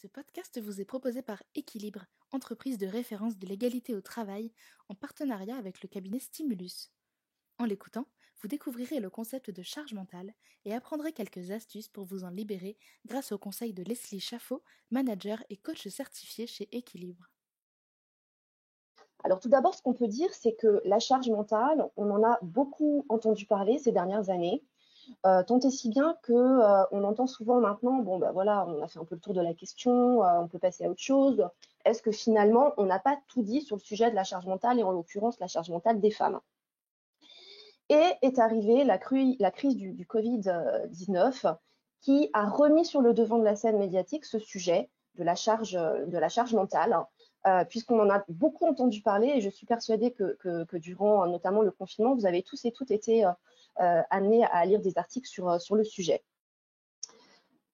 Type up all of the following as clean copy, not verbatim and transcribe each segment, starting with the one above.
Ce podcast vous est proposé par Équilibre, entreprise de référence de l'égalité au travail, en partenariat avec le cabinet Stimulus. En l'écoutant, vous découvrirez le concept de charge mentale et apprendrez quelques astuces pour vous en libérer grâce aux conseils de Leslie Chaffot, manager et coach certifié chez Équilibre. Alors tout d'abord, ce qu'on peut dire, c'est que la charge mentale, on en a beaucoup entendu parler ces dernières années, tant et si bien que on entend souvent maintenant, bon ben voilà, on a fait un peu le tour de la question, on peut passer à autre chose. Est-ce que finalement, on n'a pas tout dit sur le sujet de la charge mentale et en l'occurrence la charge mentale des femmes? Et est arrivée la crise du Covid-19 qui a remis sur le devant de la scène médiatique ce sujet de la charge mentale, puisqu'on en a beaucoup entendu parler et je suis persuadée que durant notamment le confinement, vous avez tous et toutes été amenés à lire des articles sur le sujet.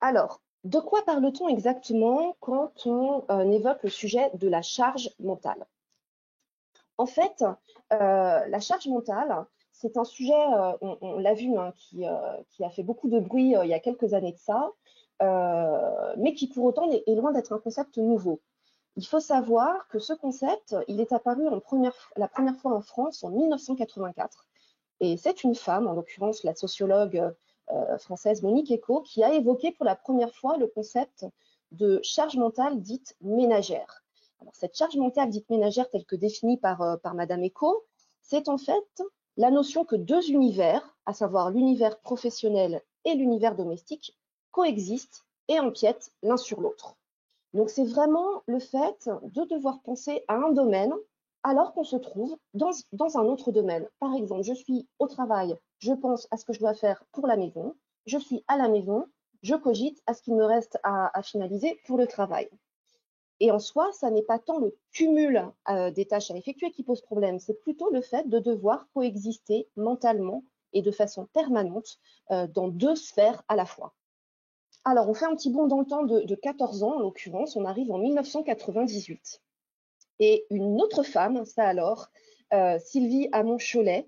Alors, de quoi parle-t-on exactement quand on évoque le sujet de la charge mentale? En fait, la charge mentale, c'est un sujet, on l'a vu, hein, qui a fait beaucoup de bruit il y a quelques années de ça, mais qui pour autant est loin d'être un concept nouveau. Il faut savoir que ce concept, il est apparu la première fois en France en 1984. Et c'est une femme, en l'occurrence la sociologue française Monique Eco, qui a évoqué pour la première fois le concept de charge mentale dite ménagère. Alors, cette charge mentale dite ménagère, telle que définie par Madame Eco, c'est en fait la notion que deux univers, à savoir l'univers professionnel et l'univers domestique, coexistent et empiètent l'un sur l'autre. Donc c'est vraiment le fait de devoir penser à un domaine alors qu'on se trouve dans un autre domaine. Par exemple, je suis au travail, je pense à ce que je dois faire pour la maison, je suis à la maison, je cogite à ce qu'il me reste à finaliser pour le travail. Et en soi, ça n'est pas tant le cumul des tâches à effectuer qui pose problème, c'est plutôt le fait de devoir coexister mentalement et de façon permanente dans deux sphères à la fois. Alors, on fait un petit bond dans le temps de 14 ans, en l'occurrence, on arrive en 1998. Et une autre femme, ça alors, Sylvie Hamon-Cholet,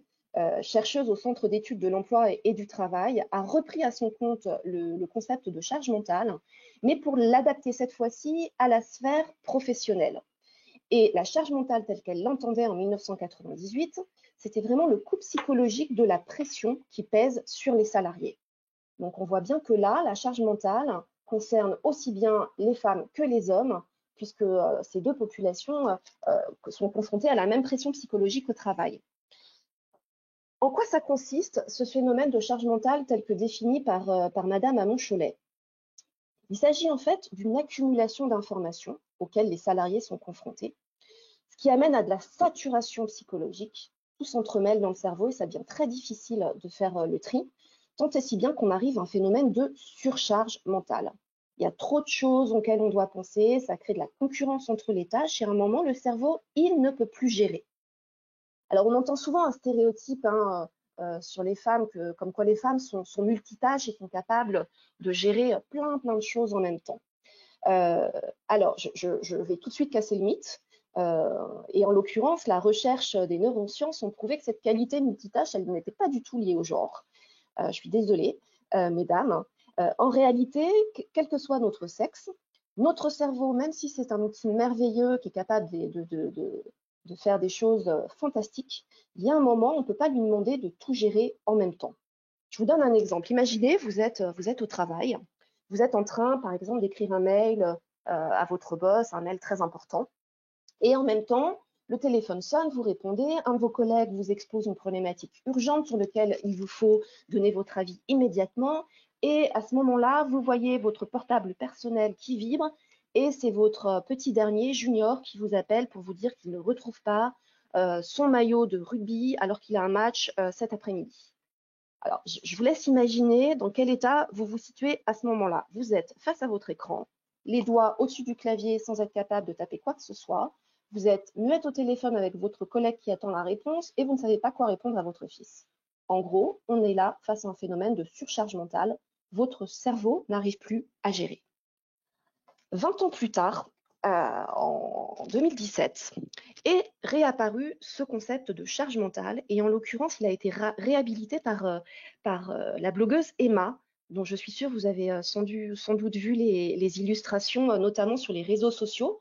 chercheuse au Centre d'études de l'emploi et du travail, a repris à son compte le concept de charge mentale, mais pour l'adapter cette fois-ci à la sphère professionnelle. Et la charge mentale telle qu'elle l'entendait en 1998, c'était vraiment le coût psychologique de la pression qui pèse sur les salariés. Donc on voit bien que là, la charge mentale concerne aussi bien les femmes que les hommes, puisque ces deux populations sont confrontées à la même pression psychologique au travail. En quoi ça consiste, ce phénomène de charge mentale tel que défini par Madame Hamon-Cholet? Il s'agit en fait d'une accumulation d'informations auxquelles les salariés sont confrontés, ce qui amène à de la saturation psychologique. Tout s'entremêle dans le cerveau et ça devient très difficile de faire le tri, tant et si bien qu'on arrive à un phénomène de surcharge mentale. Il y a trop de choses auxquelles on doit penser, ça crée de la concurrence entre les tâches et à un moment, le cerveau, il ne peut plus gérer. Alors, on entend souvent un stéréotype sur les femmes, comme quoi les femmes sont multitâches et sont capables de gérer plein de choses en même temps. Euh, alors, je vais tout de suite casser le mythe. Et en l'occurrence, la recherche des neurosciences ont prouvé que cette qualité multitâche, elle n'était pas du tout liée au genre. Je suis désolée, mesdames. En réalité, quel que soit notre sexe, notre cerveau, même si c'est un outil merveilleux qui est capable de faire des choses fantastiques, il y a un moment, on ne peut pas lui demander de tout gérer en même temps. Je vous donne un exemple. Imaginez, vous êtes au travail, vous êtes en train, par exemple, d'écrire un mail à votre boss, un mail très important, et en même temps, le téléphone sonne, vous répondez, un de vos collègues vous expose une problématique urgente sur laquelle il vous faut donner votre avis immédiatement, et à ce moment-là, vous voyez votre portable personnel qui vibre, et c'est votre petit dernier, Junior, qui vous appelle pour vous dire qu'il ne retrouve pas son maillot de rugby alors qu'il a un match cet après-midi. Alors, je vous laisse imaginer dans quel état vous vous situez à ce moment-là. Vous êtes face à votre écran, les doigts au-dessus du clavier sans être capable de taper quoi que ce soit. Vous êtes muette au téléphone avec votre collègue qui attend la réponse et vous ne savez pas quoi répondre à votre fils. En gros, on est là face à un phénomène de surcharge mentale. Votre cerveau n'arrive plus à gérer. 20 ans plus tard, en 2017, est réapparu ce concept de charge mentale et en l'occurrence, il a été réhabilité par la blogueuse Emma dont je suis sûre vous avez sans doute vu les illustrations, notamment sur les réseaux sociaux.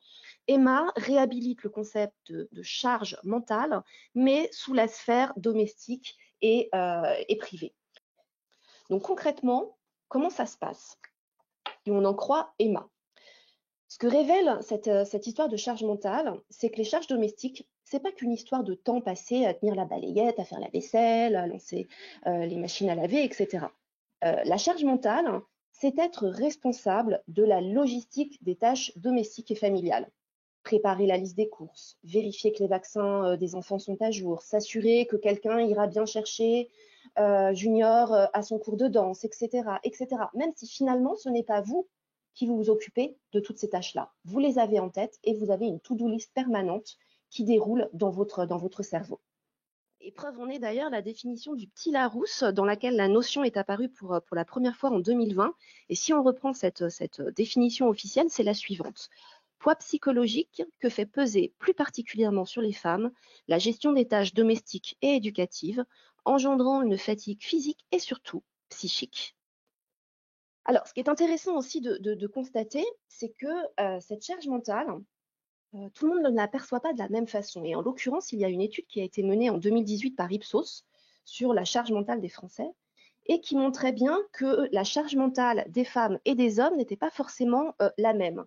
Emma réhabilite le concept de charge mentale, mais sous la sphère domestique et privée. Donc concrètement, comment ça se passe? Et on en croit Emma. Ce que révèle cette histoire de charge mentale, c'est que les charges domestiques, c'est pas qu'une histoire de temps passé à tenir la balayette, à faire la vaisselle, à lancer les machines à laver, etc. La charge mentale, c'est être responsable de la logistique des tâches domestiques et familiales. Préparer la liste des courses, vérifier que les vaccins des enfants sont à jour, s'assurer que quelqu'un ira bien chercher Junior à son cours de danse, etc., etc. Même si finalement ce n'est pas vous qui vous occupez de toutes ces tâches-là. Vous les avez en tête et vous avez une to-do list permanente qui déroule dans votre cerveau. Et preuve en est d'ailleurs la définition du petit Larousse, dans laquelle la notion est apparue pour la première fois en 2020. Et si on reprend cette définition officielle, c'est la suivante. Poids psychologique que fait peser plus particulièrement sur les femmes la gestion des tâches domestiques et éducatives, engendrant une fatigue physique et surtout psychique. Alors, ce qui est intéressant aussi de constater, c'est que cette charge mentale, tout le monde ne l'aperçoit pas de la même façon. Et en l'occurrence, il y a une étude qui a été menée en 2018 par Ipsos sur la charge mentale des Français et qui montrait bien que la charge mentale des femmes et des hommes n'était pas forcément la même.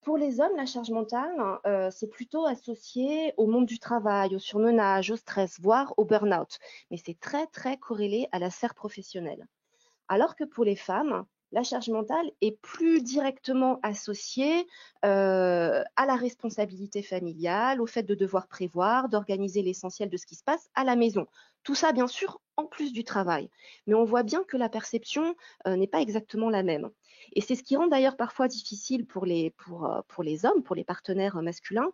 Pour les hommes, la charge mentale, c'est plutôt associé au monde du travail, au surmenage, au stress, voire au burn-out. Mais c'est très, très corrélé à la sphère professionnelle. Alors que pour les femmes, la charge mentale est plus directement associée à la responsabilité familiale, au fait de devoir prévoir, d'organiser l'essentiel de ce qui se passe à la maison. Tout ça, bien sûr, en plus du travail. Mais on voit bien que la perception n'est pas exactement la même. Et c'est ce qui rend d'ailleurs parfois difficile pour les hommes, pour les partenaires masculins,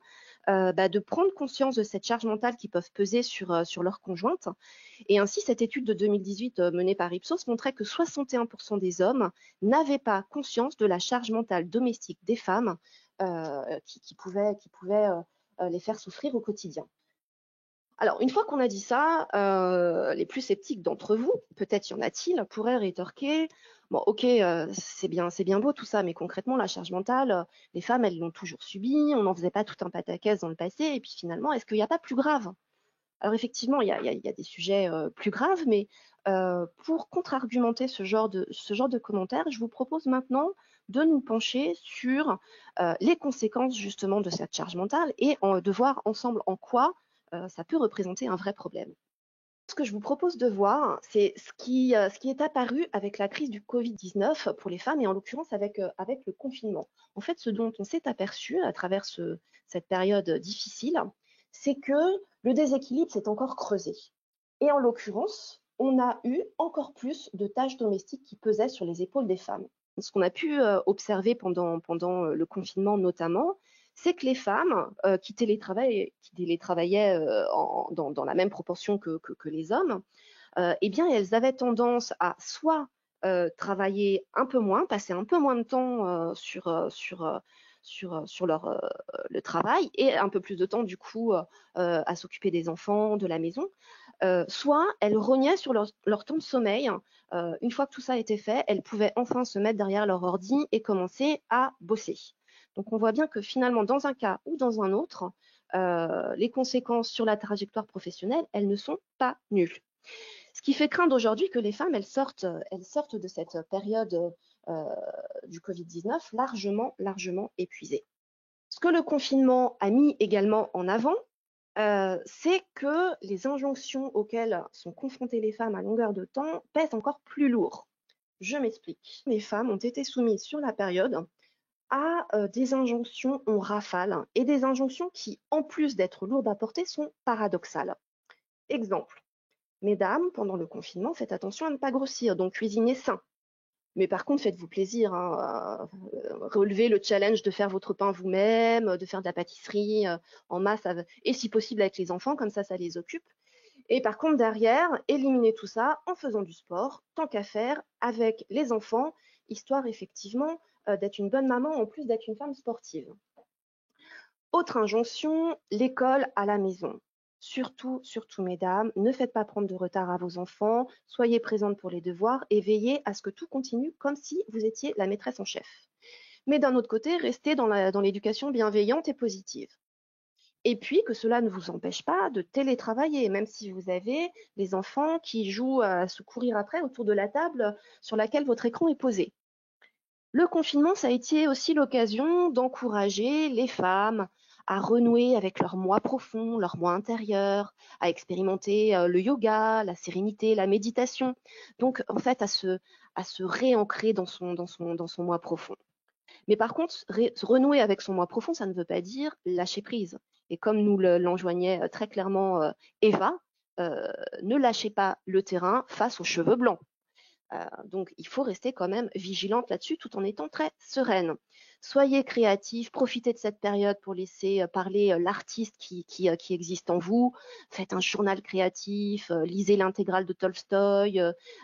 de prendre conscience de cette charge mentale qui peuvent peser sur leur conjointe. Et ainsi, cette étude de 2018 menée par Ipsos montrait que 61% des hommes n'avaient pas conscience de la charge mentale domestique des femmes qui pouvait les faire souffrir au quotidien. Alors, une fois qu'on a dit ça, les plus sceptiques d'entre vous, peut-être y en a-t-il, pourraient rétorquer, bon, ok, c'est bien beau tout ça, mais concrètement, la charge mentale, les femmes, elles l'ont toujours subie, on n'en faisait pas tout un pataquès dans le passé, et puis finalement, est-ce qu'il n'y a pas plus grave? Alors effectivement, il y a des sujets plus graves, mais pour contre-argumenter ce genre de commentaires, je vous propose maintenant de nous pencher sur les conséquences justement de cette charge mentale et de voir ensemble en quoi ça peut représenter un vrai problème. Ce que je vous propose de voir, c'est ce qui est apparu avec la crise du Covid-19 pour les femmes et en l'occurrence avec le confinement. En fait, ce dont on s'est aperçu à travers cette période difficile, c'est que le déséquilibre s'est encore creusé. Et en l'occurrence, on a eu encore plus de tâches domestiques qui pesaient sur les épaules des femmes. Ce qu'on a pu observer pendant le confinement notamment, c'est que les femmes qui télétravaillaient dans la même proportion que les hommes, eh bien, elles avaient tendance à soit travailler un peu moins, passer un peu moins de temps sur le travail et un peu plus de temps du coup à s'occuper des enfants, de la maison, soit elles rognaient sur leur temps de sommeil. Une fois que tout ça était fait, elles pouvaient enfin se mettre derrière leur ordi et commencer à bosser. Donc on voit bien que finalement, dans un cas ou dans un autre, les conséquences sur la trajectoire professionnelle, elles ne sont pas nulles. Ce qui fait craindre aujourd'hui que les femmes, elles sortent de cette période du Covid-19 largement épuisées. Ce que le confinement a mis également en avant, c'est que les injonctions auxquelles sont confrontées les femmes à longueur de temps pèsent encore plus lourd. Je m'explique. Les femmes ont été soumises sur la période à des injonctions en rafale et des injonctions qui, en plus d'être lourdes à porter, sont paradoxales. Exemple, mesdames, pendant le confinement, faites attention à ne pas grossir, donc cuisinez sain. Mais par contre, faites-vous plaisir, hein, relevez le challenge de faire votre pain vous-même, de faire de la pâtisserie en masse, et si possible avec les enfants, comme ça les occupe. Et par contre, derrière, éliminez tout ça en faisant du sport, tant qu'à faire, avec les enfants, histoire effectivement d'être une bonne maman en plus d'être une femme sportive. Autre injonction, l'école à la maison. Surtout, surtout, mesdames, ne faites pas prendre de retard à vos enfants, soyez présentes pour les devoirs et veillez à ce que tout continue comme si vous étiez la maîtresse en chef. Mais d'un autre côté, restez dans l'éducation bienveillante et positive. Et puis que cela ne vous empêche pas de télétravailler, même si vous avez les enfants qui jouent à se courir après autour de la table sur laquelle votre écran est posé. Le confinement, ça a été aussi l'occasion d'encourager les femmes à renouer avec leur moi profond, leur moi intérieur, à expérimenter le yoga, la sérénité, la méditation. Donc, en fait, à se réancrer dans son moi profond. Mais par contre, renouer avec son moi profond, ça ne veut pas dire lâcher prise. Et comme nous l'enjoignait très clairement Eva, ne lâchez pas le terrain face aux cheveux blancs. Donc, il faut rester quand même vigilante là-dessus tout en étant très sereine. Soyez créatifs, profitez de cette période pour laisser parler l'artiste qui existe en vous. Faites un journal créatif, lisez l'intégrale de Tolstoï,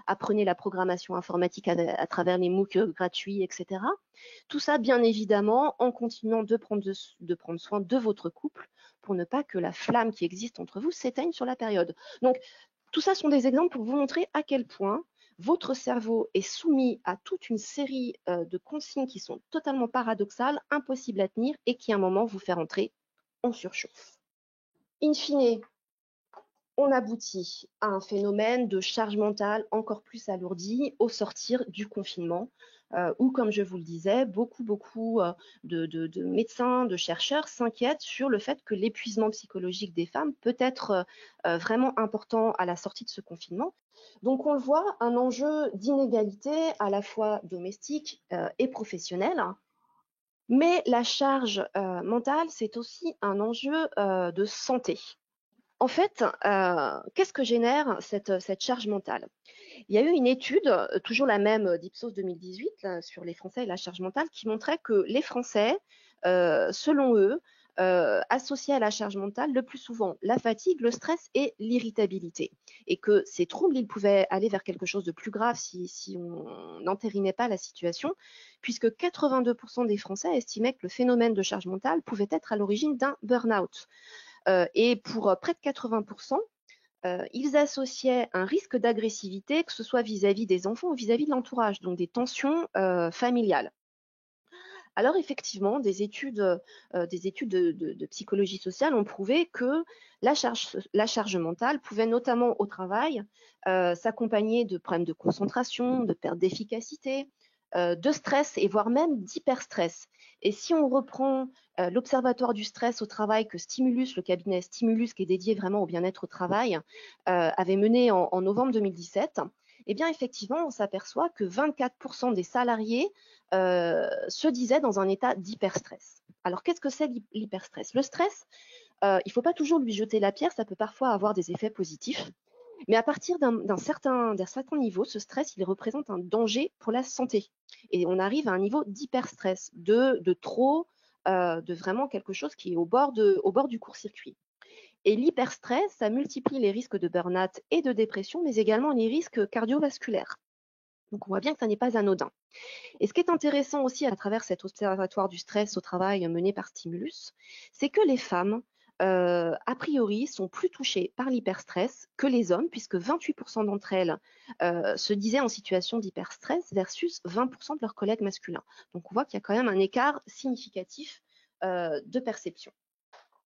apprenez la programmation informatique à travers les MOOC gratuits, etc. Tout ça, bien évidemment, en continuant de prendre soin de votre couple pour ne pas que la flamme qui existe entre vous s'éteigne sur la période. Donc, tout ça sont des exemples pour vous montrer à quel point votre cerveau est soumis à toute une série de consignes qui sont totalement paradoxales, impossibles à tenir et qui à un moment vous faire entrer en surchauffe. In fine, on aboutit à un phénomène de charge mentale encore plus alourdi au sortir du confinement, où, comme je vous le disais, beaucoup de médecins, de chercheurs s'inquiètent sur le fait que l'épuisement psychologique des femmes peut être vraiment important à la sortie de ce confinement. Donc on le voit, un enjeu d'inégalité à la fois domestique et professionnelle. Mais la charge mentale, c'est aussi un enjeu de santé. En fait, qu'est-ce que génère cette charge mentale? Il y a eu une étude, toujours la même d'Ipsos 2018, là, sur les Français et la charge mentale, qui montrait que les Français, selon eux, associaient à la charge mentale le plus souvent la fatigue, le stress et l'irritabilité. Et que ces troubles, ils pouvaient aller vers quelque chose de plus grave si on n'entérinait pas la situation, puisque 82% des Français estimaient que le phénomène de charge mentale pouvait être à l'origine d'un burn-out. Et pour près de 80%, ils associaient un risque d'agressivité, que ce soit vis-à-vis des enfants ou vis-à-vis de l'entourage, donc des tensions familiales. Alors effectivement, des études de psychologie sociale ont prouvé que la charge mentale pouvait notamment au travail s'accompagner de problèmes de concentration, de perte d'efficacité, de stress et voire même d'hyperstress. Et si on reprend l'Observatoire du stress au travail que Stimulus, le cabinet Stimulus qui est dédié vraiment au bien-être au travail, avait mené en novembre 2017, eh bien effectivement, on s'aperçoit que 24% des salariés se disaient dans un état d'hyperstress. Alors qu'est-ce que c'est l'hyperstress? Le stress, il ne faut pas toujours lui jeter la pierre, ça peut parfois avoir des effets positifs. Mais à partir d'un certain niveau, ce stress, il représente un danger pour la santé. Et on arrive à un niveau d'hyperstress, de trop, de vraiment quelque chose qui est au bord du court-circuit. Et l'hyperstress, ça multiplie les risques de burn-out et de dépression, mais également les risques cardiovasculaires. Donc on voit bien que ça n'est pas anodin. Et ce qui est intéressant aussi à travers cet observatoire du stress au travail mené par Stimulus, c'est que les femmes, a priori, sont plus touchées par l'hyperstress que les hommes, puisque 28% d'entre elles se disaient en situation d'hyperstress versus 20% de leurs collègues masculins. Donc on voit qu'il y a quand même un écart significatif de perception.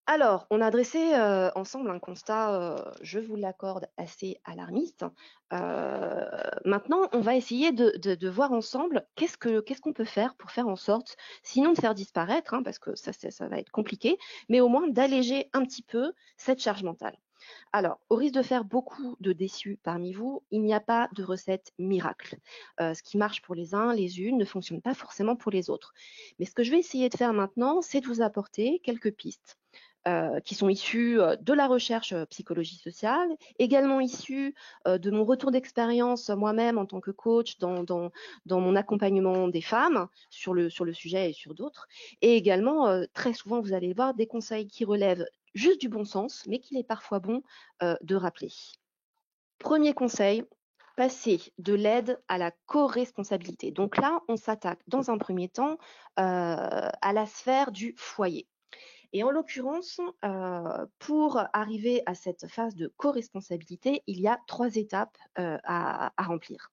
Alors, on a dressé ensemble un constat, je vous l'accorde, assez alarmiste. Maintenant, on va essayer de voir ensemble qu'est-ce qu'on peut faire pour faire en sorte, sinon de faire disparaître, parce que ça va être compliqué, mais au moins d'alléger un petit peu cette charge mentale. Alors, au risque de faire beaucoup de déçus parmi vous, il n'y a pas de recette miracle. Ce qui marche pour les uns, les unes, ne fonctionne pas forcément pour les autres. Mais ce que je vais essayer de faire maintenant, c'est de vous apporter quelques pistes qui sont issus de la recherche psychologie sociale, également issus de mon retour d'expérience moi-même en tant que coach dans mon accompagnement des femmes sur le sujet et sur d'autres. Et également, très souvent, vous allez voir des conseils qui relèvent juste du bon sens, mais qu'il est parfois bon de rappeler. Premier conseil, passer de l'aide à la co-responsabilité. Donc là, on s'attaque dans un premier temps à la sphère du foyer. Et en l'occurrence, pour arriver à cette phase de co-responsabilité, il y a 3 étapes, à remplir.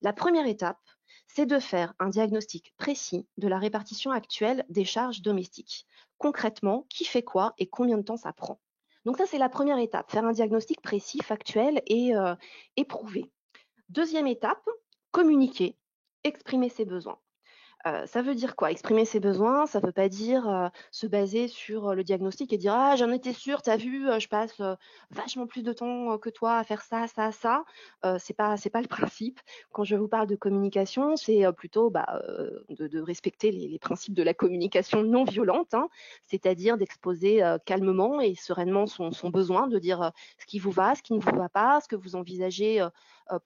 La première étape, c'est de faire un diagnostic précis de la répartition actuelle des charges domestiques. Concrètement, qui fait quoi et combien de temps ça prend? Donc ça, c'est la première étape, faire un diagnostic précis, factuel et prouvé. Deuxième étape, communiquer, exprimer ses besoins. Ça veut dire quoi? Exprimer ses besoins, ça veut pas dire, se baser sur, le diagnostic et dire: «Ah j'en étais sûre, tu as vu, je passe, vachement plus de temps, que toi à faire ça, ça, ça». C'est pas le principe. Quand je vous parle de communication, c'est, plutôt, de respecter les principes de la communication non violente, hein. C'est-à-dire d'exposer, calmement et sereinement son besoin, de dire, ce qui vous va, ce qui ne vous va pas, ce que vous envisagez,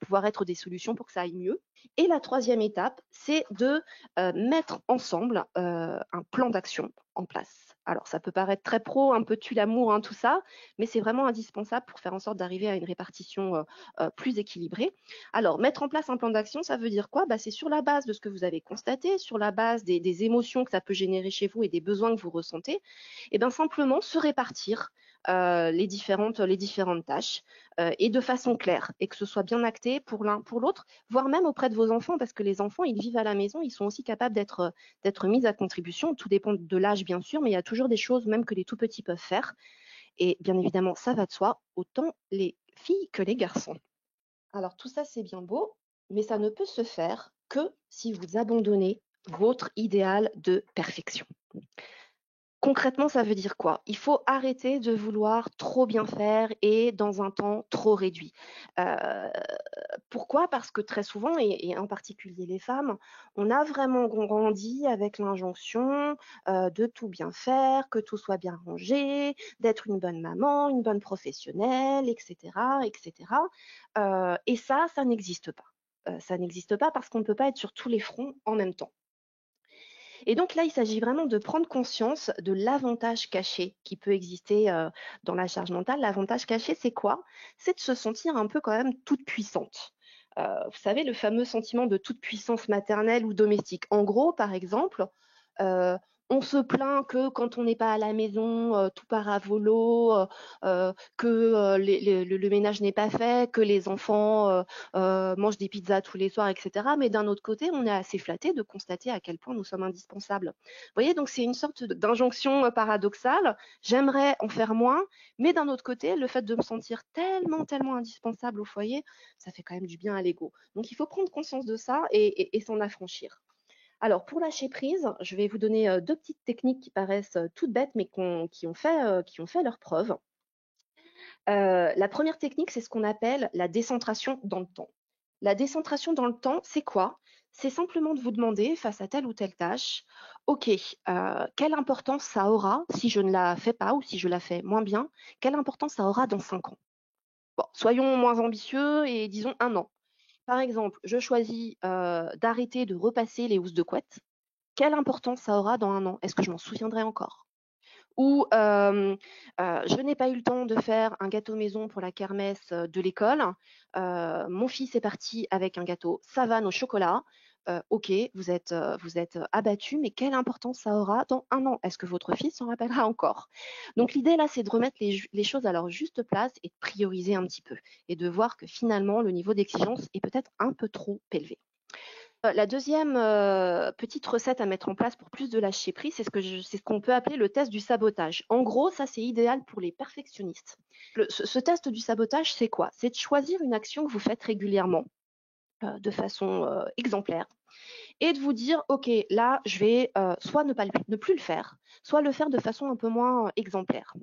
pouvoir être des solutions pour que ça aille mieux. Et la troisième étape, c'est de mettre ensemble, un plan d'action en place. Alors ça peut paraître très pro, un peu tue l'amour, hein, tout ça, mais c'est vraiment indispensable pour faire en sorte d'arriver à une répartition, plus équilibrée. Alors mettre en place un plan d'action, ça veut dire quoi? C'est sur la base de ce que vous avez constaté, sur la base des émotions que ça peut générer chez vous et des besoins que vous ressentez, et simplement se répartir, les différentes tâches, et de façon claire et que ce soit bien acté pour l'un, pour l'autre, voire même auprès de vos enfants, parce que les enfants, ils vivent à la maison, ils sont aussi capables d'être mis à contribution. Tout dépend de l'âge, bien sûr, mais il y a toujours des choses même que les tout petits peuvent faire. Et bien évidemment, ça va de soi, autant les filles que les garçons. Alors tout ça, c'est bien beau, mais ça ne peut se faire que si vous abandonnez votre idéal de perfection. Concrètement, ça veut dire quoi? Il faut arrêter de vouloir trop bien faire et dans un temps trop réduit. Heu, Pourquoi? Parce que très souvent et en particulier les femmes, on a vraiment grandi avec l'injonction, de tout bien faire, que tout soit bien rangé, d'être une bonne maman, une bonne professionnelle et cetera et cetera. Et ça n'existe pas. Ça n'existe pas parce qu'on ne peut pas être sur tous les fronts en même temps. Et donc là, il s'agit vraiment de prendre conscience de l'avantage caché qui peut exister, dans la charge mentale. L'avantage caché, c'est quoi? C'est de se sentir un peu quand même toute puissante. Vous savez, le fameux sentiment de toute puissance maternelle ou domestique. En gros, par exemple, heu, on se plaint que quand on n'est pas à la maison, tout part à volo, que, le ménage n'est pas fait, que les enfants, mangent des pizzas tous les soirs et cetera. Mais d'un autre côté, on est assez flatté de constater à quel point nous sommes indispensables. Vous voyez? Donc c'est une sorte d'injonction, paradoxale. J'aimerais en faire moins, mais d'un autre côté, le fait de me sentir tellement, tellement indispensable au foyer, ça fait quand même du bien à l'ego. Donc il faut prendre conscience de ça et s'en affranchir. Alors pour lâcher prise, je vais vous donner, 2 petites techniques qui paraissent, toutes bêtes, mais qui ont fait leurs preuves. La première technique, c'est ce qu'on appelle la décentration dans le temps. La décentration dans le temps, c'est quoi? C'est simplement de vous demander, face à telle ou telle tâche: «OK, quelle importance ça aura si je ne la fais pas ou si je la fais moins bien? Quelle importance ça aura dans 5 ans?» Bon, soyons moins ambitieux et disons 1 an. Par exemple, je choisis, d'arrêter de repasser les housses de couette. Quelle importance ça aura dans 1 an? Est-ce que je m'en souviendrai encore? Ou je n'ai pas eu le temps de faire un gâteau maison pour la kermesse, de l'école. Mon fils est parti avec un gâteau Savane au chocolat. OK, vous êtes abattus, mais quelle importance ça aura dans 1 an? Est-ce que votre fils s'en rappellera encore? Donc l'idée là, c'est de remettre les choses à leur juste place et de prioriser un petit peu et de voir que finalement le niveau d'exigence est peut-être un peu trop élevé. La deuxième petite recette à mettre en place pour plus de lâcher prise, c'est ce qu'on peut appeler le test du sabotage. En gros, ça, c'est idéal pour les perfectionnistes. Ce test du sabotage, c'est quoi? C'est de choisir une action que vous faites régulièrement, de façon, exemplaire et de vous dire: «OK, là, je vais, soit ne plus le faire, soit le faire de façon un peu moins, exemplaire».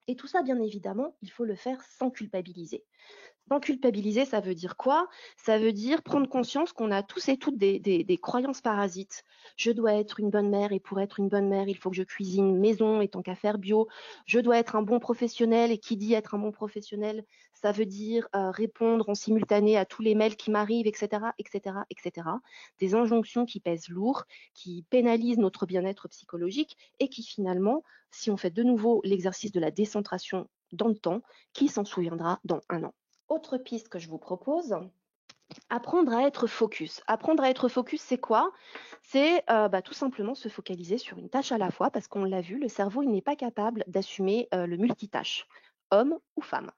Et tout ça, bien évidemment, il faut le faire sans culpabiliser. Sans culpabiliser, ça veut dire quoi? Ça veut dire prendre conscience qu'on a tous et toutes des croyances parasites. Je dois être une bonne mère et pour être une bonne mère, il faut que je cuisine maison et tant qu'à faire bio. Je dois être un bon professionnel et qui dit être un bon professionnel, ça veut dire, répondre en simultané à tous les mails qui m'arrivent et cetera et cetera et cetera. Des injonctions qui pèsent lourd, qui pénalisent notre bien-être psychologique et qui finalement, si on fait de nouveau l'exercice de la décentration dans le temps, qui s'en souviendra dans 1 an? Autre piste que je vous propose, Apprendre à être focus. Apprendre à être focus, c'est quoi? C'est, tout simplement se focaliser sur une tâche à la fois parce qu'on l'a vu, le cerveau, il n'est pas capable d'assumer, le multitâche, homme ou femme.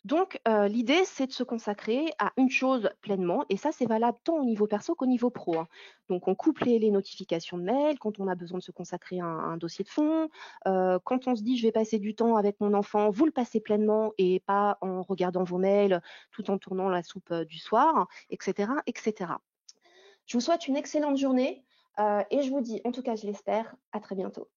Donc, l'idée, c'est de se consacrer à une chose pleinement et ça, c'est valable tant au niveau perso qu'au niveau pro, hein. Donc on coupe les notifications de mails quand on a besoin de se consacrer à un dossier de fond. Quand on se dit: «Je vais passer du temps avec mon enfant», vous le passez pleinement et pas en regardant vos mails, tout en tournant la soupe, du soir, et cetera, et cetera. Je vous souhaite une excellente journée, et je vous dis, en tout cas je l'espère, à très bientôt.